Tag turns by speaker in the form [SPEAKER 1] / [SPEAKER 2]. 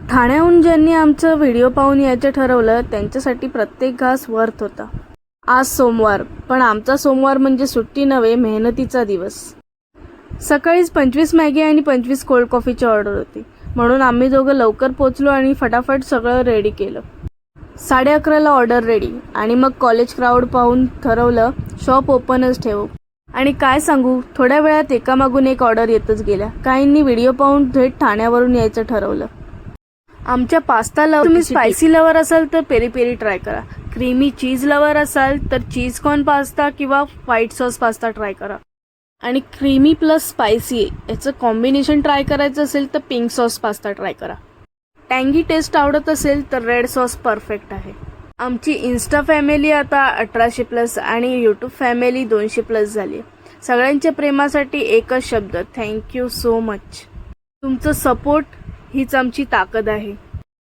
[SPEAKER 1] ठाण्याहून ज्यांनी आमचं व्हिडिओ पाहून यायचं ठरवलं त्यांच्यासाठी प्रत्येक घास वर्थ होता. आज सोमवार, पण आमचा सोमवार म्हणजे सुट्टी नव्हे, मेहनतीचा दिवस. सकाळीच 25 मॅगी आणि 25 कोल्ड कॉफीची ऑर्डर होती, म्हणून आम्ही दोघं लवकर पोचलो आणि फटाफट सगळं रेडी केलं. 11:30ला ऑर्डर रेडी आणि मग कॉलेज क्राऊड पाहून ठरवलं शॉप ओपनच ठेवू. आणि काय सांगू, थोड्या वेळात एकामागून एक ऑर्डर येतच गेल्या. काहींनी व्हिडिओ पाहून थेट ठाण्यावरून यायचं ठरवलं. आमच्या पास्ता लवर, तुम्ही स्पायसी लवर असाल तर पेरी पेरी ट्राय करा. क्रीमी चीज लवर असाल तर चीज कॉर्न पास्ता किंवा व्हाईट सॉस पास्ता ट्राय करा. आणि क्रीमी प्लस स्पायसी याचं कॉम्बिनेशन ट्राय करायचं असेल तर पिंक सॉस पास्ता ट्राय करा. टँगी टेस्ट आवडत असेल तर रेड सॉस परफेक्ट आहे. आमची इन्स्टा फॅमिली आता 18+ आणि यूट्यूब फॅमिली 200+ झाली. सगळ्यांच्या प्रेमासाठी एकच शब्द, थँक्यू सो मच. तुमचं सपोर्ट हीच आमची ताकद आहे.